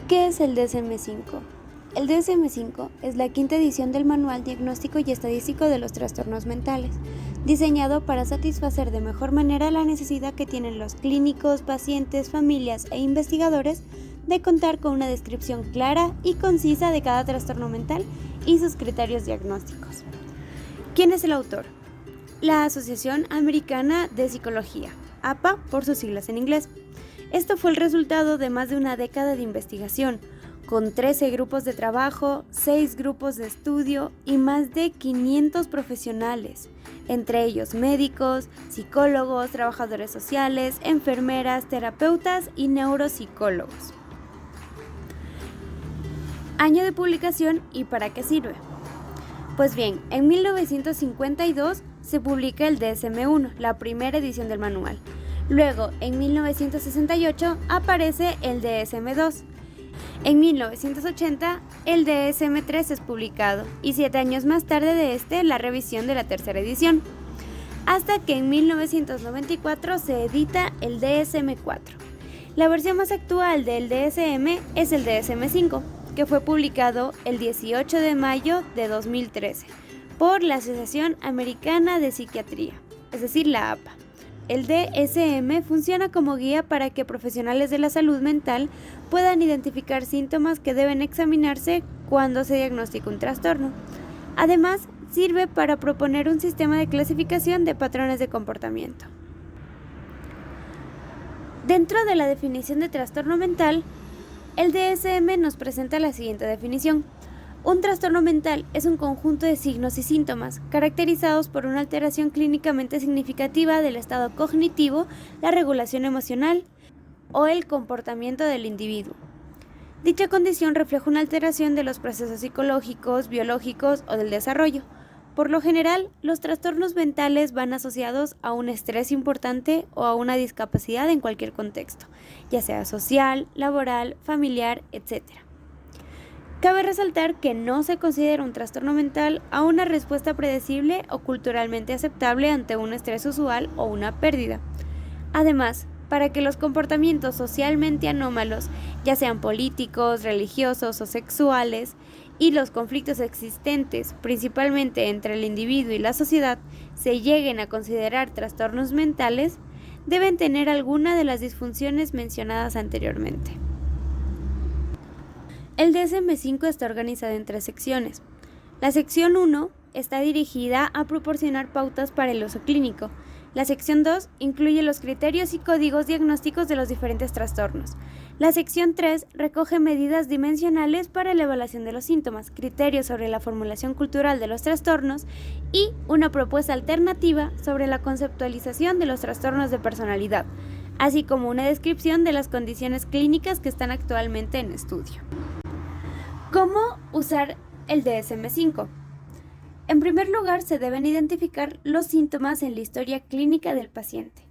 ¿Qué es el DSM-5? El DSM-5 es la quinta edición del Manual Diagnóstico y Estadístico de los Trastornos Mentales, diseñado para satisfacer de mejor manera la necesidad que tienen los clínicos, pacientes, familias e investigadores de contar con una descripción clara y concisa de cada trastorno mental y sus criterios diagnósticos. ¿Quién es el autor? La Asociación Americana de Psicología, APA por sus siglas en inglés. Esto fue el resultado de más de una década de investigación, con 13 grupos de trabajo, 6 grupos de estudio y más de 500 profesionales, entre ellos médicos, psicólogos, trabajadores sociales, enfermeras, terapeutas y neuropsicólogos. Año de publicación y ¿para qué sirve? Pues bien, en 1952 se publica el DSM-1, la primera edición del manual. Luego, en 1968, aparece el DSM-2. En 1980, el DSM-3 es publicado y 7 años más tarde de este, la revisión de la tercera edición. Hasta que en 1994 se edita el DSM-4. La versión más actual del DSM es el DSM-5, que fue publicado el 18 de mayo de 2013 por la Asociación Americana de Psiquiatría, es decir, la APA. El DSM funciona como guía para que profesionales de la salud mental puedan identificar síntomas que deben examinarse cuando se diagnostica un trastorno. Además, sirve para proponer un sistema de clasificación de patrones de comportamiento. Dentro de la definición de trastorno mental, el DSM nos presenta la siguiente definición. Un trastorno mental es un conjunto de signos y síntomas caracterizados por una alteración clínicamente significativa del estado cognitivo, la regulación emocional o el comportamiento del individuo. Dicha condición refleja una alteración de los procesos psicológicos, biológicos o del desarrollo. Por lo general, los trastornos mentales van asociados a un estrés importante o a una discapacidad en cualquier contexto, ya sea social, laboral, familiar, etc. Cabe resaltar que no se considera un trastorno mental a una respuesta predecible o culturalmente aceptable ante un estrés usual o una pérdida. Además, para que los comportamientos socialmente anómalos, ya sean políticos, religiosos o sexuales, y los conflictos existentes, principalmente entre el individuo y la sociedad, se lleguen a considerar trastornos mentales, deben tener alguna de las disfunciones mencionadas anteriormente. El DSM-5 está organizado en 3 secciones. La sección 1 está dirigida a proporcionar pautas para el uso clínico. La sección 2 incluye los criterios y códigos diagnósticos de los diferentes trastornos. La sección 3 recoge medidas dimensionales para la evaluación de los síntomas, criterios sobre la formulación cultural de los trastornos y una propuesta alternativa sobre la conceptualización de los trastornos de personalidad, así como una descripción de las condiciones clínicas que están actualmente en estudio. ¿Cómo usar el DSM-5? En primer lugar, se deben identificar los síntomas en la historia clínica del paciente.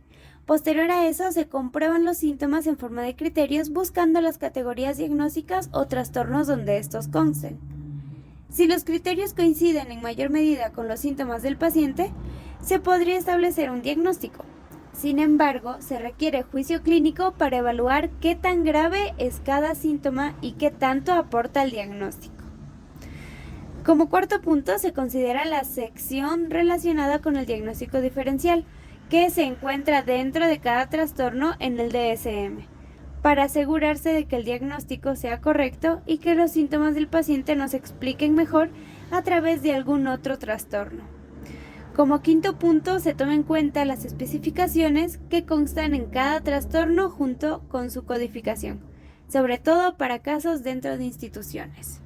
Posterior a eso, se comprueban los síntomas en forma de criterios buscando las categorías diagnósticas o trastornos donde estos consten. Si los criterios coinciden en mayor medida con los síntomas del paciente, se podría establecer un diagnóstico. Sin embargo, se requiere juicio clínico para evaluar qué tan grave es cada síntoma y qué tanto aporta al diagnóstico. Como cuarto punto, se considera la sección relacionada con el diagnóstico diferencial, que se encuentra dentro de cada trastorno en el DSM, para asegurarse de que el diagnóstico sea correcto y que los síntomas del paciente nos expliquen mejor a través de algún otro trastorno. Como quinto punto, se toma en cuenta las especificaciones que constan en cada trastorno junto con su codificación, sobre todo para casos dentro de instituciones.